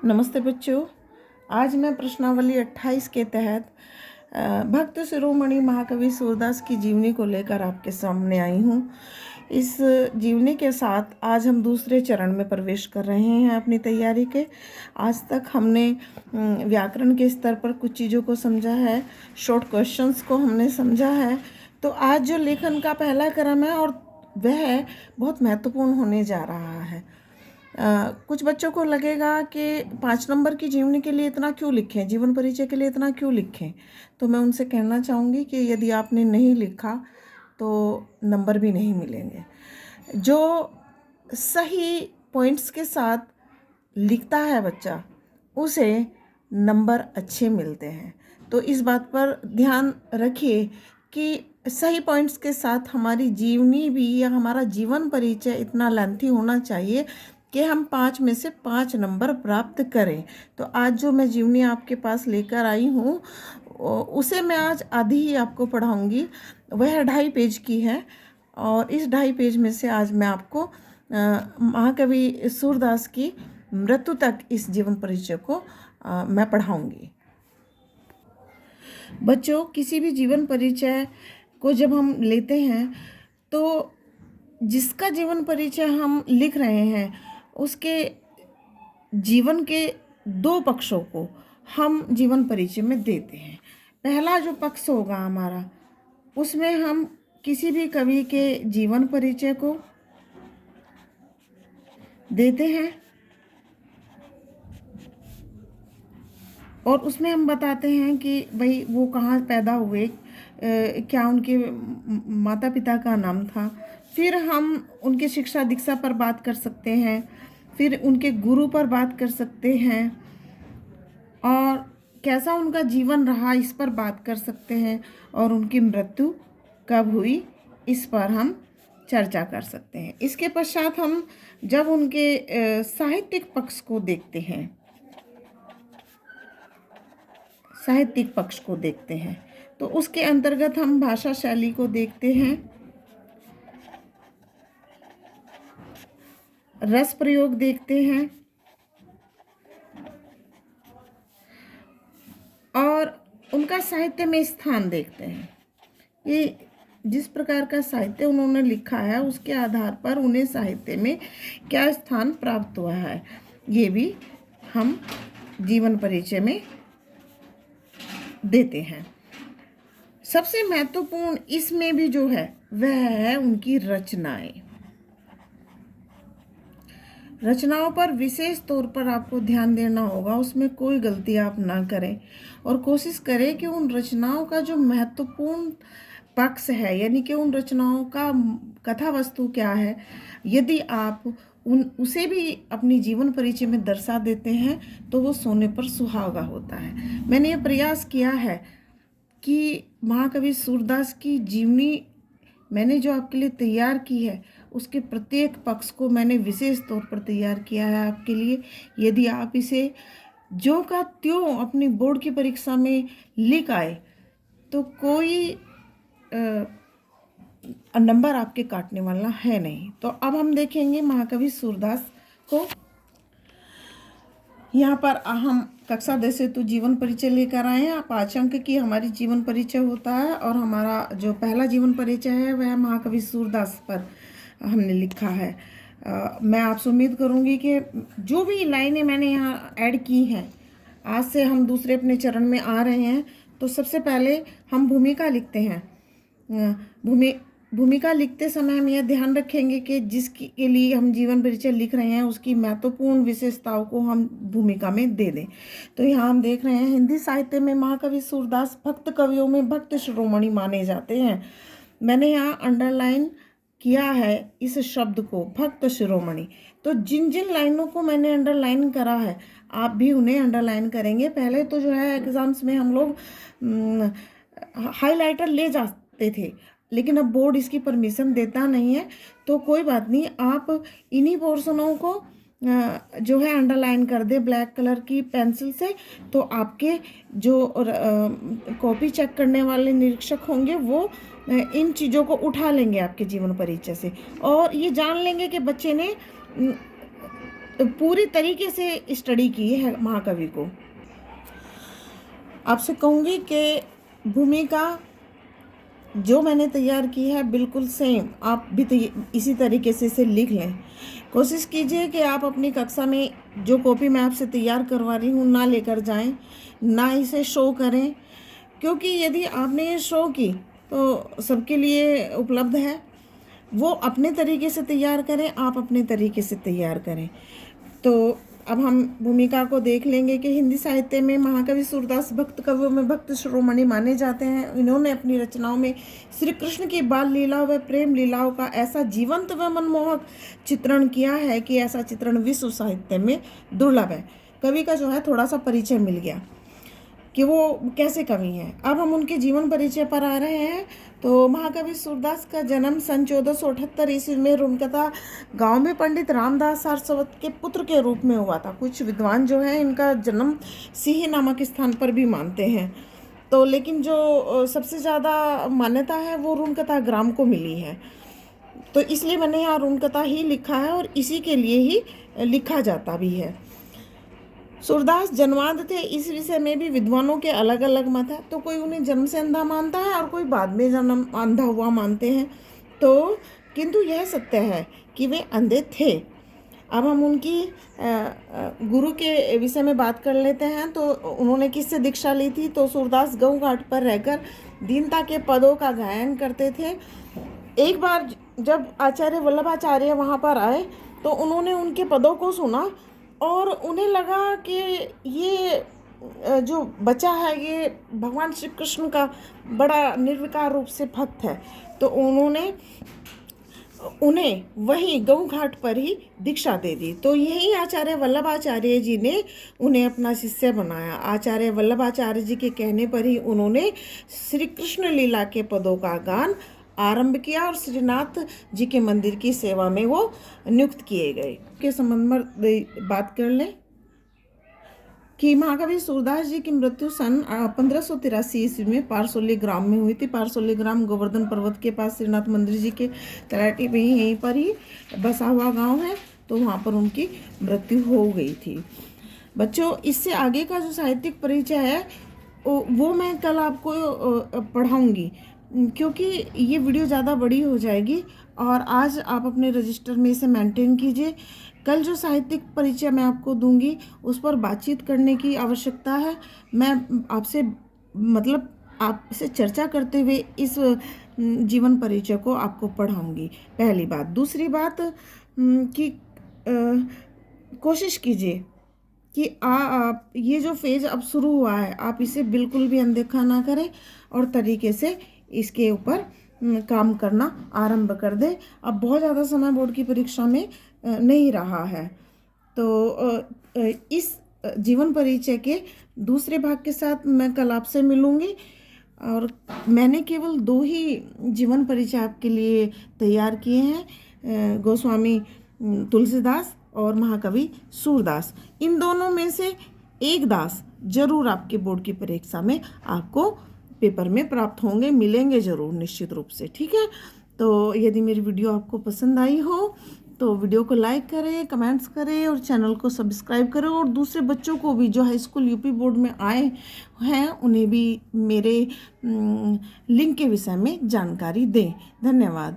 नमस्ते बच्चों। आज मैं प्रश्नावली 28 के तहत भक्त शिरोमणि महाकवि सूरदास की जीवनी को लेकर आपके सामने आई हूँ। इस जीवनी के साथ आज हम दूसरे चरण में प्रवेश कर रहे हैं अपनी तैयारी के। आज तक हमने व्याकरण के स्तर पर कुछ चीज़ों को समझा है, शॉर्ट क्वेश्चंस को हमने समझा है। तो आज जो लेखन का पहला क्रम है और वह बहुत महत्वपूर्ण होने जा रहा है। कुछ बच्चों को लगेगा कि 5 नंबर की जीवनी के लिए इतना क्यों लिखें, जीवन परिचय के लिए इतना क्यों लिखें। तो मैं उनसे कहना चाहूँगी कि यदि आपने नहीं लिखा तो नंबर भी नहीं मिलेंगे। जो सही पॉइंट्स के साथ लिखता है बच्चा, उसे नंबर अच्छे मिलते हैं। तो इस बात पर ध्यान रखिए कि सही पॉइंट्स के साथ हमारी जीवनी भी या हमारा जीवन परिचय इतना लेंथी होना चाहिए कि हम 5 में से 5 नंबर प्राप्त करें। तो आज जो मैं जीवनी आपके पास लेकर आई हूँ उसे मैं आज आधी ही आपको पढ़ाऊँगी। वह 2.5 पेज की है और इस 2.5 पेज में से आज मैं आपको महाकवि सूरदास की मृत्यु तक इस जीवन परिचय को मैं पढ़ाऊँगी। बच्चों, किसी भी जीवन परिचय को जब हम लेते हैं तो जिसका जीवन परिचय हम लिख रहे हैं उसके जीवन के 2 पक्षों को हम जीवन परिचय में देते हैं। पहला जो पक्ष होगा हमारा, उसमें हम किसी भी कवि के जीवन परिचय को देते हैं और उसमें हम बताते हैं कि भाई वो कहाँ पैदा हुए, क्या उनके माता पिता का नाम था। फिर हम उनके शिक्षा दीक्षा पर बात कर सकते हैं, फिर उनके गुरु पर बात कर सकते हैं और कैसा उनका जीवन रहा इस पर बात कर सकते हैं और उनकी मृत्यु कब हुई इस पर हम चर्चा कर सकते हैं। इसके पश्चात हम जब उनके साहित्यिक पक्ष को देखते हैं, साहित्यिक पक्ष को देखते हैं तो उसके अंतर्गत हम भाषा शैली को देखते हैं, रस प्रयोग देखते हैं और उनका साहित्य में स्थान देखते हैं। ये जिस प्रकार का साहित्य उन्होंने लिखा है उसके आधार पर उन्हें साहित्य में क्या स्थान प्राप्त हुआ है, ये भी हम जीवन परिचय में देते हैं। सबसे महत्वपूर्ण इसमें भी जो है वह है उनकी रचनाएं। रचनाओं पर विशेष तौर पर आपको ध्यान देना होगा, उसमें कोई गलती आप ना करें और कोशिश करें कि उन रचनाओं का जो महत्वपूर्ण पक्ष है, यानी कि उन रचनाओं का कथा वस्तु क्या है, यदि आप उसे भी अपनी जीवन परिचय में दर्शा देते हैं तो वो सोने पर सुहागा होता है। मैंने ये प्रयास किया है कि महाकवि सूरदास की जीवनी मैंने जो आपके लिए तैयार की है उसके प्रत्येक पक्ष को मैंने विशेष तौर पर तैयार किया है आपके लिए। यदि आप इसे जो का त्यों अपनी बोर्ड की परीक्षा में लिख आए तो कोई नंबर आपके काटने वाला है नहीं। तो अब हम देखेंगे महाकवि सूरदास को। यहाँ पर हम कक्षा 10 से तो जीवन परिचय लेकर आए हैं। 5 अंक की हमारी जीवन परिचय होता है और हमारा जो पहला जीवन परिचय है वह महाकवि सूरदास पर हमने लिखा है। मैं आपसे उम्मीद करूँगी कि जो भी लाइनें मैंने यहाँ ऐड की हैं, आज से हम दूसरे अपने चरण में आ रहे हैं। तो सबसे पहले हम भूमिका लिखते हैं। भूमिका लिखते समय हम यह ध्यान रखेंगे कि जिसके लिए हम जीवन परिचय लिख रहे हैं उसकी महत्वपूर्ण विशेषताओं को हम भूमिका में दे दें। तो यहाँ हम देख रहे हैं हिंदी साहित्य में महाकवि सूरदास भक्त कवियों में भक्त शिरोमणि माने जाते हैं। मैंने यहाँ अंडरलाइन किया है इस शब्द को, भक्त शिरोमणि। तो जिन जिन लाइनों को मैंने अंडरलाइन करा है आप भी उन्हें अंडरलाइन करेंगे। पहले तो जो है एग्ज़ाम्स में हम लोग हाईलाइटर ले जाते थे, लेकिन अब बोर्ड इसकी परमिशन देता नहीं है। तो कोई बात नहीं, आप इन्हीं पोर्शनों को जो है अंडरलाइन कर दे ब्लैक कलर की पेंसिल से। तो आपके जो कॉपी चेक करने वाले निरीक्षक होंगे वो इन चीज़ों को उठा लेंगे आपके जीवन परिचय से और ये जान लेंगे कि बच्चे ने पूरी तरीके से स्टडी की है महाकवि को। आपसे कहूँगी कि भूमिका जो मैंने तैयार की है बिल्कुल सेम आप भी इसी तरीके से इसे लिख लें। कोशिश कीजिए कि आप अपनी कक्षा में जो कॉपी मैं आपसे तैयार करवा रही हूँ ना लेकर जाएं, ना इसे शो करें, क्योंकि यदि आपने ये शो की तो सबके लिए उपलब्ध है। वो अपने तरीके से तैयार करें, आप अपने तरीके से तैयार करें। तो अब हम भूमिका को देख लेंगे कि हिंदी साहित्य में महाकवि सूरदास भक्त कवियों में भक्त शिरोमणि माने जाते हैं। इन्होंने अपनी रचनाओं में श्री कृष्ण की बाल लीला व प्रेम लीलाओं का ऐसा जीवंत व मनमोहक चित्रण किया है कि ऐसा चित्रण विश्व साहित्य में दुर्लभ है। कवि का जो है थोड़ा सा परिचय मिल गया कि वो कैसे कवि हैं। अब हम उनके जीवन परिचय पर आ रहे हैं। तो महाकवि सूरदास का जन्म सन 1478 ईस्वी में रुनकता गांव में पंडित रामदास सारस्वत के पुत्र के रूप में हुआ था। कुछ विद्वान जो हैं इनका जन्म सिही नामक स्थान पर भी मानते हैं, तो लेकिन जो सबसे ज़्यादा मान्यता है वो रुनकता ग्राम को मिली है। तो इसलिए मैंने यहाँ रुनकता ही लिखा है और इसी के लिए ही लिखा जाता भी है। सूरदास जन्मांध थे, इस विषय में भी विद्वानों के अलग अलग मत है। तो कोई उन्हें जन्म से अंधा मानता है और कोई बाद में जन्म अंधा हुआ मानते हैं। तो किंतु यह सत्य है कि वे अंधे थे। अब हम उनकी गुरु के विषय में बात कर लेते हैं। तो उन्होंने किससे दीक्षा ली थी? तो सूरदास गऊ घाट पर रहकर दीनता के पदों का गायन करते थे। एक बार जब आचार्य वल्लभाचार्य वहाँ पर आए तो उन्होंने उनके पदों को सुना और उन्हें लगा कि ये जो बच्चा है ये भगवान श्री कृष्ण का बड़ा निर्विकार रूप से भक्त है। तो उन्होंने उन्हें वहीं गऊ घाट पर ही दीक्षा दे दी। तो यही आचार्य वल्लभाचार्य जी ने उन्हें अपना शिष्य बनाया। आचार्य वल्लभाचार्य जी के कहने पर ही उन्होंने श्री कृष्ण लीला के पदों का गान आरंभ किया और श्रीनाथ जी के मंदिर की सेवा में वो नियुक्त किए गए। के संबंध में बात कर लें कि महाकवि सूरदास जी की मृत्यु सन 1583 ईस्वी में पारसोली ग्राम में हुई थी। पारसोली ग्राम गोवर्धन पर्वत के पास श्रीनाथ मंदिर जी के तलैटी में ही यहीं पर ही बसा हुआ गांव है। तो वहाँ पर उनकी मृत्यु हो गई थी। बच्चों, इससे आगे का जो साहित्यिक परिचय है वो मैं कल आपको पढ़ाऊँगी, क्योंकि ये वीडियो ज़्यादा बड़ी हो जाएगी और आज आप अपने रजिस्टर में इसे मेंटेन कीजिए। कल जो साहित्यिक परिचय मैं आपको दूंगी उस पर बातचीत करने की आवश्यकता है। मैं आपसे मतलब आपसे चर्चा करते हुए इस जीवन परिचय को आपको पढ़ाऊंगी, पहली बात। दूसरी बात कि कोशिश कीजिए कि आप ये जो फेज अब शुरू हुआ है आप इसे बिल्कुल भी अनदेखा ना करें और तरीके से इसके ऊपर काम करना आरंभ कर दें। अब बहुत ज़्यादा समय बोर्ड की परीक्षा में नहीं रहा है। तो इस जीवन परिचय के दूसरे भाग के साथ मैं कल आपसे मिलूंगी और मैंने केवल 2 ही जीवन परिचय आपके लिए तैयार किए हैं, गोस्वामी तुलसीदास और महाकवि सूरदास। इन दोनों में से एक दास जरूर आपके बोर्ड की परीक्षा में आपको पेपर में प्राप्त होंगे, मिलेंगे जरूर, निश्चित रूप से। ठीक है, तो यदि मेरी वीडियो आपको पसंद आई हो तो वीडियो को लाइक करें, कमेंट्स करें और चैनल को सब्सक्राइब करें और दूसरे बच्चों को भी जो हाई स्कूल यूपी बोर्ड में आए हैं उन्हें भी मेरे लिंक के विषय में जानकारी दें। धन्यवाद।